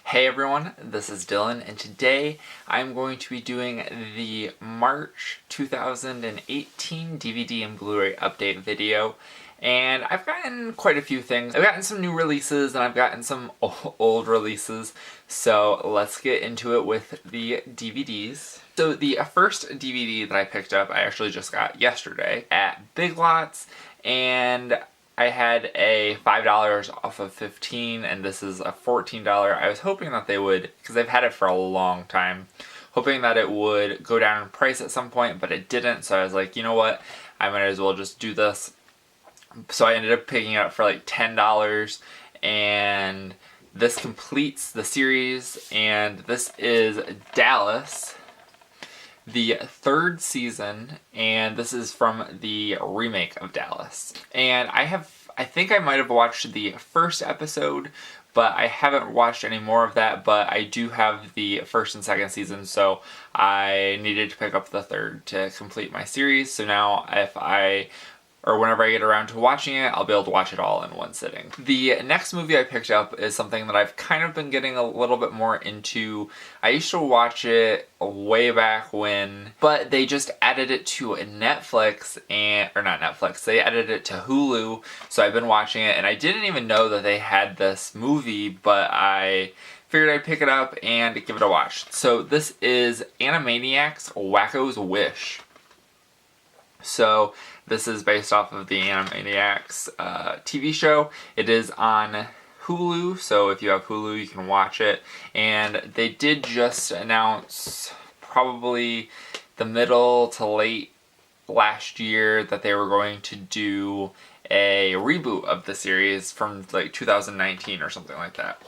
Hey everyone, this is Dylan, and today I'm going to be doing the March 2018 DVD and Blu-ray update video. And I've gotten quite a few things. I've gotten some new releases and I've gotten some old releases. So let's get into it with the DVDs. So the first DVD that I picked up, I actually just got yesterday at Big Lots, and I had a $5 off of $15, and this is a $14. I was hoping that they would, because I've had it for a long time, hoping that it would go down in price at some point, but it didn't, so I was like, you know what, I might as well just do this. So I ended up picking it up for like $10, and this completes the series, and this is Dallas, the third season, and this is from the remake of Dallas. And I think I might have watched the first episode, but I haven't watched any more of that, but I do have the first and second season, so I needed to pick up the third to complete my series. So now whenever I get around to watching it, I'll be able to watch it all in one sitting. The next movie I picked up is something that I've kind of been getting a little bit more into. I used to watch it way back when, but they just added it to Netflix, or not Netflix, they added it to Hulu, so I've been watching it, and I didn't even know that they had this movie, but I figured I'd pick it up and give it a watch. So this is Animaniacs Wacko's Wish. So this is based off of the Animaniacs TV show. It is on Hulu, so if you have Hulu, you can watch it. And they did just announce, probably the middle to late last year, that they were going to do a reboot of the series from like 2019 or something like that.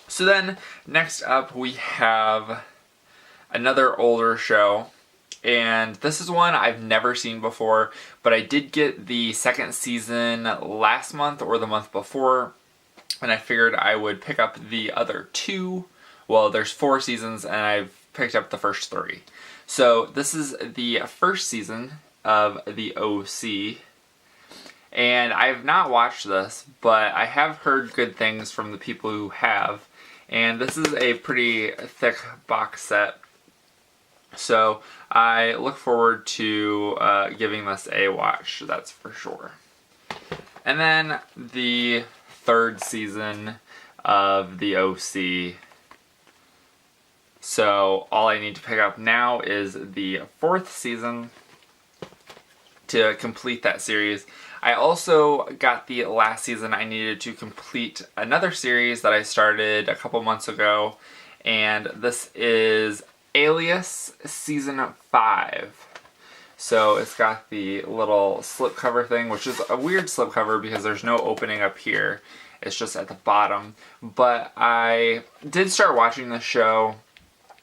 So then, next up we have another older show. And this is one I've never seen before, but I did get the second season last month or the month before, and I figured I would pick up the other two. Well, there's 4 seasons, and I've picked up the first 3. So this is the first season of the OC, and I have not watched this, but I have heard good things from the people who have, and this is a pretty thick box set. So I look forward to giving this a watch, that's for sure. And then the third season of the OC. So all I need to pick up now is the 4th season to complete that series. I also got the last season. I needed to complete another series that I started a couple months ago, and this is Alias Season 5. So it's got the little slipcover thing, which is a weird slipcover because there's no opening up here. It's just at the bottom. But I did start watching this show,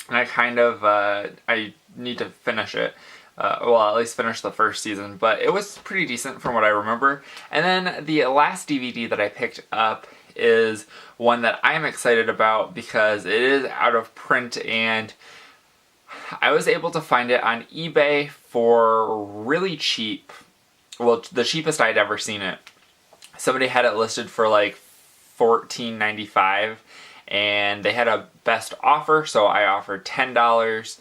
and I need to finish it. Well, at least finish the first season, but it was pretty decent from what I remember. And then the last DVD that I picked up is one that I'm excited about because it is out of print, and I was able to find it on eBay for really cheap. Well, the cheapest I'd ever seen it. Somebody had it listed for like $14.95, and they had a best offer, so I offered $10,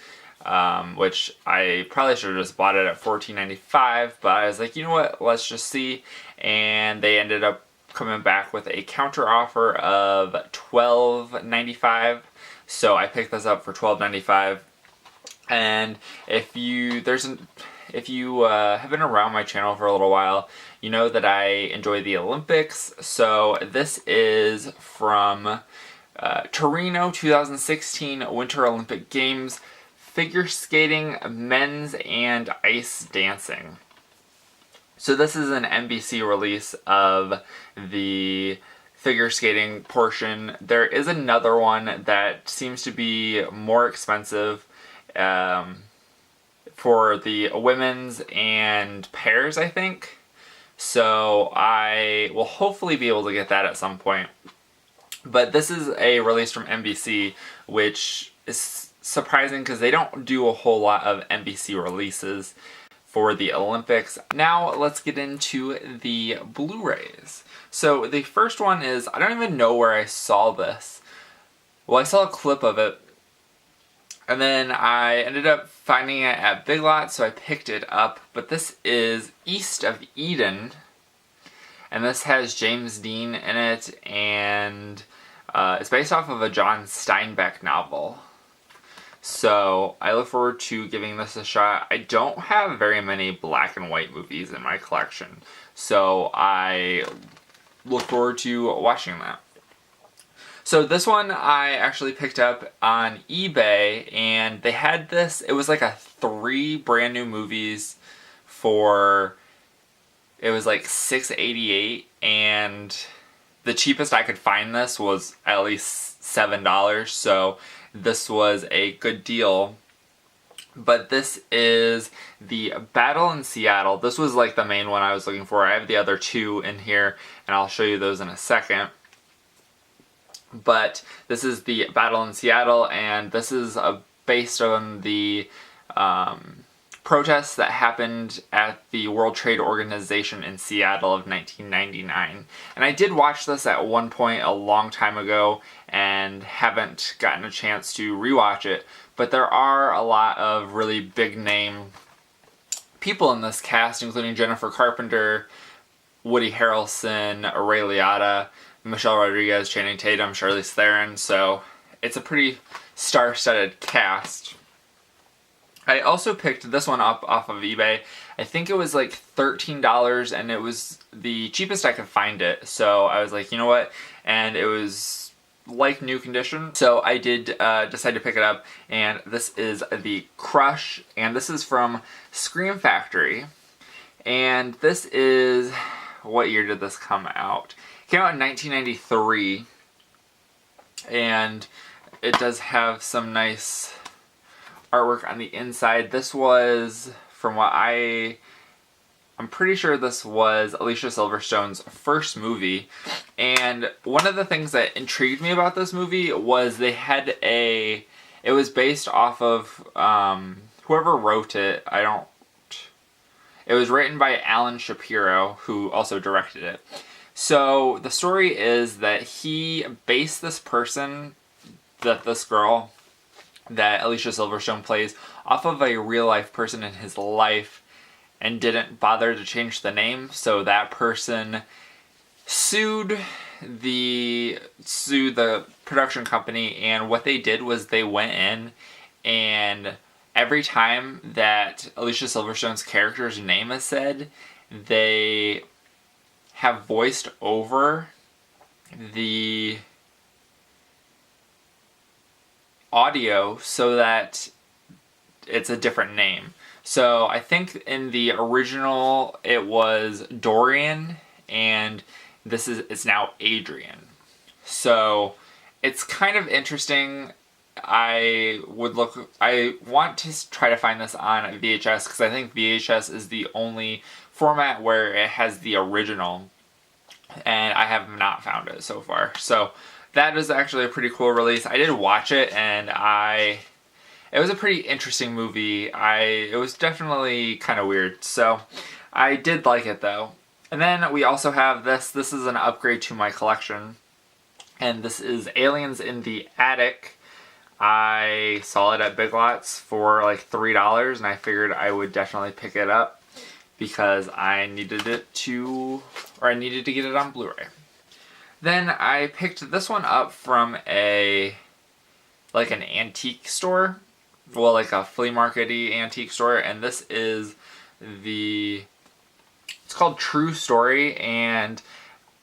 which I probably should have just bought it at $14.95, but I was like, you know what, let's just see. And they ended up coming back with a counter offer of $12.95, so I picked this up for $12.95. And if you have been around my channel for a little while, you know that I enjoy the Olympics. So this is from Torino 2016 Winter Olympic Games, figure skating, men's, and ice dancing. So this is an NBC release of the figure skating portion. There is another one that seems to be more expensive for the women's and pairs, I think. So I will hopefully be able to get that at some point. But this is a release from NBC, which is surprising because they don't do a whole lot of NBC releases for the Olympics. Now let's get into the Blu-rays. So the first one is, I don't even know where I saw this, Well, I saw a clip of it, and then I ended up finding it at Big Lots, so I picked it up. But this is East of Eden, and this has James Dean in it, and it's based off of a John Steinbeck novel. So I look forward to giving this a shot. I don't have very many black and white movies in my collection, so I look forward to watching that. So this one I actually picked up on eBay, and they had this, it was like 3 brand new movies for, it was like $6.88, and the cheapest I could find this was at least $7, so this was a good deal. But this is the Battle in Seattle. This was like the main one I was looking for. I have the other 2 in here, and I'll show you those in a second. But this is the Battle in Seattle, and this is based on the protests that happened at the World Trade Organization in Seattle of 1999. And I did watch this at one point a long time ago and haven't gotten a chance to rewatch it, but there are a lot of really big name people in this cast, including Jennifer Carpenter, Woody Harrelson, Ray Liotta, Michelle Rodriguez, Channing Tatum, Charlize Theron, so it's a pretty star-studded cast. I also picked this one up off of eBay. I think it was like $13, and it was the cheapest I could find it, so I was like, you know what, and it was like new condition, so I did decide to pick it up, and this is The Crush, and this is from Scream Factory, and this is, what year did this come out? Came out in 1993, and it does have some nice artwork on the inside. This was, from what I'm pretty sure this was Alicia Silverstone's first movie, and one of the things that intrigued me about this movie was they had it was based off of, whoever wrote it, it was written by Alan Shapiro, who also directed it. So the story is that he based this person, this girl that Alicia Silverstone plays, off of a real life person in his life, and didn't bother to change the name. So that person sued the production company, and what they did was they went in, and every time that Alicia Silverstone's character's name is said, they have voiced over the audio so that it's a different name. So I think in the original it was Dorian, and it's now Adrian. So it's kind of interesting. I want to try to find this on VHS, because I think VHS is the only format where it has the original, and I have not found it so far. So that is actually a pretty cool release. I did watch it, and it was a pretty interesting movie. It was definitely kind of weird, so I did like it though. And then we also have this. This is an upgrade to my collection, and this is Aliens in the Attic. I saw it at Big Lots for like $3, and I figured I would definitely pick it up because I needed to get it on Blu-ray. Then I picked this one up from an antique store, well, like a flea market-y antique store, and this is it's called True Story, and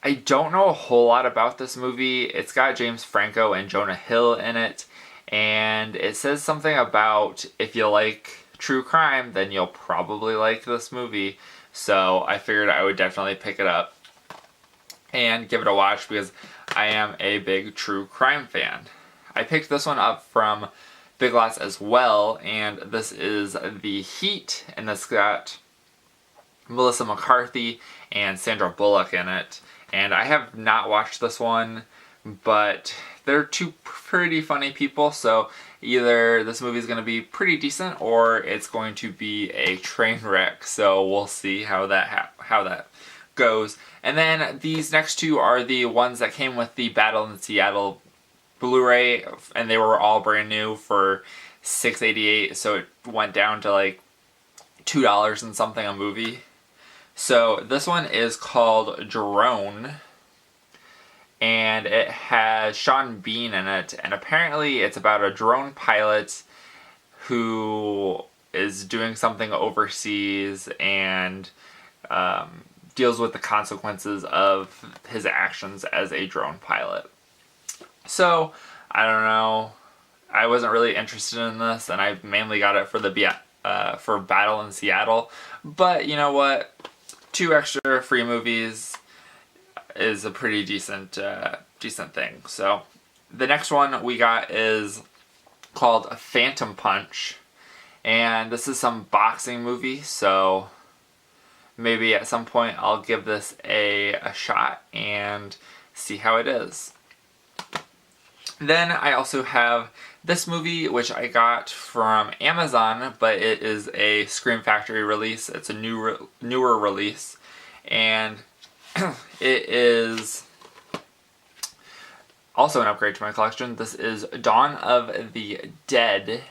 I don't know a whole lot about this movie. It's got James Franco and Jonah Hill in it, and it says something about if you like true crime, then you'll probably like this movie. So I figured I would definitely pick it up and give it a watch because I am a big true crime fan. I picked this one up from Big Lots as well, and this is The Heat, and this got Melissa McCarthy and Sandra Bullock in it. And I have not watched this one, but they're two pretty funny people, so either this movie is going to be pretty decent or it's going to be a train wreck. So we'll see how that goes. And then these next two are the ones that came with the Battle in Seattle Blu-ray, and they were all brand new for $6.88, so it went down to like $2 and something a movie. So this one is called Drone, and it has Sean Bean in it, and apparently it's about a drone pilot who is doing something overseas and deals with the consequences of his actions as a drone pilot. So, I don't know. I wasn't really interested in this, and I mainly got it for for Battle in Seattle. But you know what? 2 extra free movies is a pretty decent thing. So, the next one we got is called Phantom Punch, and this is some boxing movie. So, maybe at some point I'll give this a shot and see how it is. Then I also have this movie, which I got from Amazon, but it is a Scream Factory release. It's a newer release, and it is also an upgrade to my collection. This is Dawn of the Dead.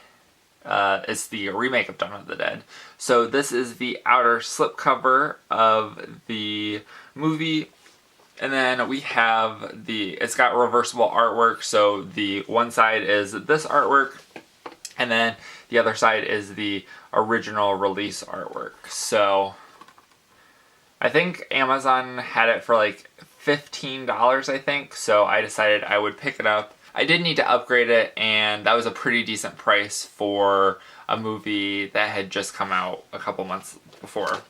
It's the remake of Dawn of the Dead. So this is the outer slipcover of the movie. And then we have it's got reversible artwork, so the one side is this artwork, and then the other side is the original release artwork. So, I think Amazon had it for like $15, I think, so I decided I would pick it up. I did need to upgrade it, and that was a pretty decent price for a movie that had just come out a couple months before.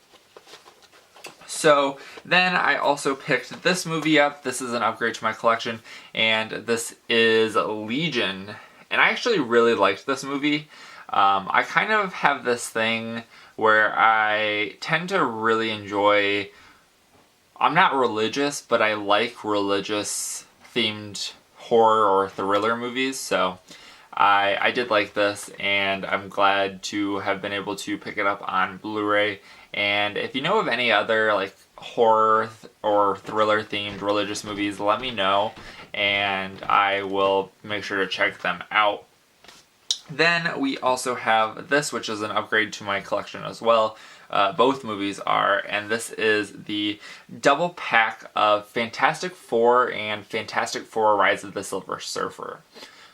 So then I also picked this movie up. This is an upgrade to my collection, and this is Legion. And I actually really liked this movie. I kind of have this thing where I tend to really enjoy... I'm not religious, but I like religious-themed horror or thriller movies, so I did like this, and I'm glad to have been able to pick it up on Blu-ray. And if you know of any other like horror or thriller themed religious movies, let me know, and I will make sure to check them out. Then we also have this, which is an upgrade to my collection as well. Both movies are, and this is the double pack of Fantastic Four and Fantastic Four Rise of the Silver Surfer.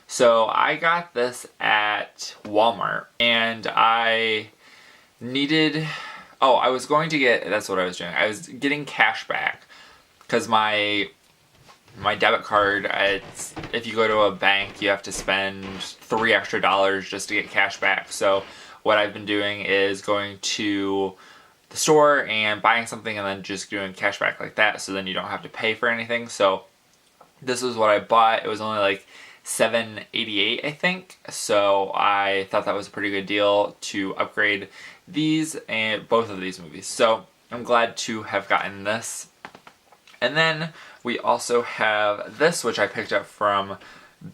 So I got this at Walmart, and I needed... Oh, I was going to get... That's what I was doing. I was getting cash back, because my debit card, if you go to a bank, you have to spend $3 extra just to get cash back. So what I've been doing is going to the store and buying something and then just doing cash back like that, so then you don't have to pay for anything. So this is what I bought. It was only like $7.88, I think. So I thought that was a pretty good deal to upgrade these and both of these movies. So I'm glad to have gotten this. And then we also have this, which I picked up from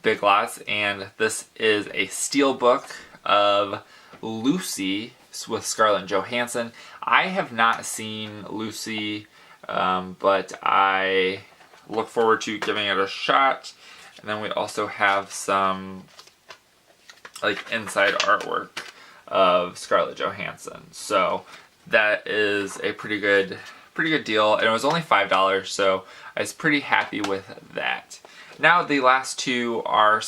Big Lots, and this is a steelbook of Lucy with Scarlett Johansson. I have not seen Lucy, but I look forward to giving it a shot. And then we also have some like inside artwork of Scarlett Johansson. So that is a pretty good deal, and it was only $5, so I was pretty happy with that. Now the last two are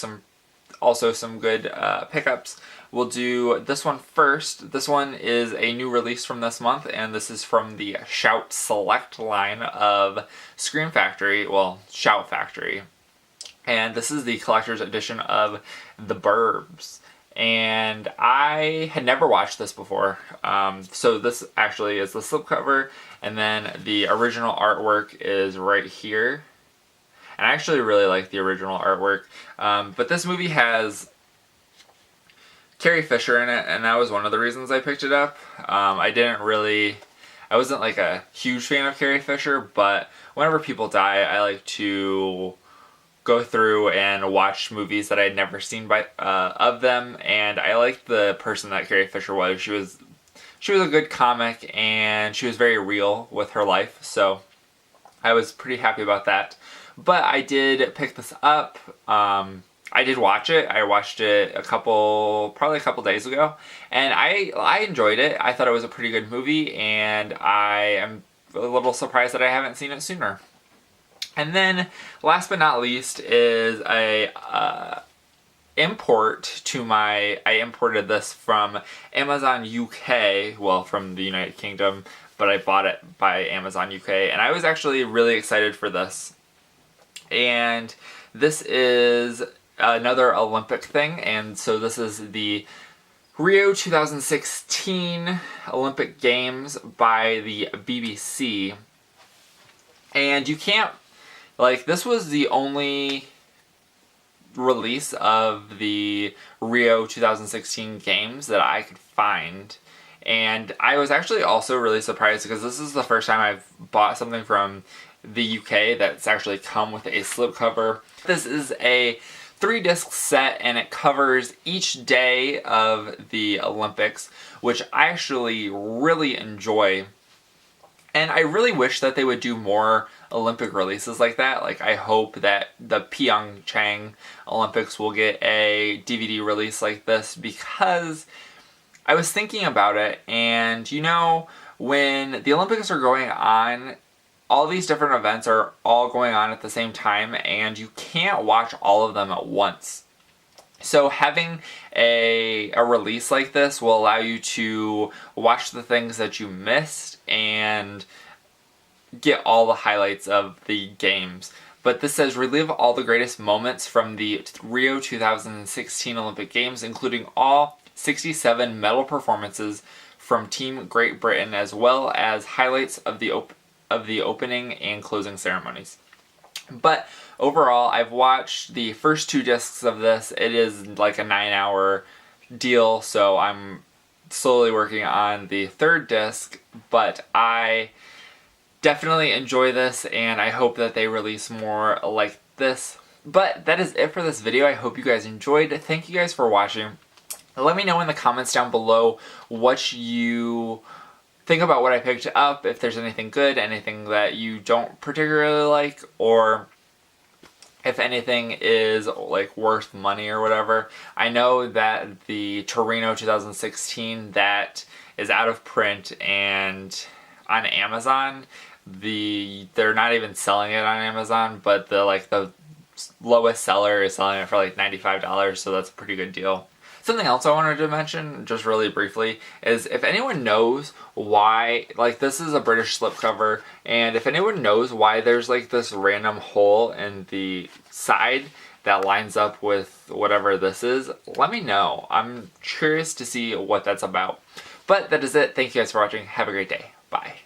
also some good pickups. We'll do this one first. This one is a new release from this month, and this is from the Shout Select line of Scream Factory, well, Shout Factory. And this is the collector's edition of The Burbs. And I had never watched this before. So this actually is the slipcover, and then the original artwork is right here. And I actually really like the original artwork. But this movie has Carrie Fisher in it, and that was one of the reasons I picked it up. I wasn't like a huge fan of Carrie Fisher, but whenever people die, I like to go through and watch movies that I had never seen of them, and I liked the person that Carrie Fisher was. She was a good comic, and she was very real with her life, so I was pretty happy about that. But I did pick this up. I did watch it. I watched it probably a couple days ago, and I enjoyed it. I thought it was a pretty good movie, and I am a little surprised that I haven't seen it sooner. And then, last but not least, is I imported this from Amazon UK, well, from the United Kingdom, but I bought it by Amazon UK, and I was actually really excited for this. And this is another Olympic thing, and so this is the Rio 2016 Olympic Games by the BBC. And you can't, like, this was the only release of the Rio 2016 games that I could find. And I was actually also really surprised because this is the first time I've bought something from the UK that's actually come with a slipcover. This is a 3-disc set, and it covers each day of the Olympics, which I actually really enjoy. And I really wish that they would do more Olympic releases like that. Like, I hope that the Pyeongchang Olympics will get a DVD release like this, because I was thinking about it, and you know, when the Olympics are going on, all these different events are all going on at the same time, and you can't watch all of them at once. So having a release like this will allow you to watch the things that you missed and get all the highlights of the games. But this says, relive all the greatest moments from the Rio 2016 Olympic Games, including all 67 medal performances from Team Great Britain, as well as highlights of the opening and closing ceremonies. But overall, I've watched the first 2 discs of this. It is like a 9-hour deal, so I'm slowly working on the 3rd disc, but I definitely enjoy this, and I hope that they release more like this. But that is it for this video. I hope you guys enjoyed. Thank you guys for watching. Let me know in the comments down below what you think about what I picked up, if there's anything good, anything that you don't particularly like, or if anything is like worth money or whatever. I know that the Torino 2016, that is out of print, and on Amazon, they're not even selling it on Amazon, but the lowest seller is selling it for like $95, so that's a pretty good deal. Something else I wanted to mention, just really briefly, is if anyone knows why, like, this is a British slipcover, and if anyone knows why there's like this random hole in the side that lines up with whatever this is, let me know. I'm curious to see what that's about. But that is it. Thank you guys for watching. Have a great day. Bye.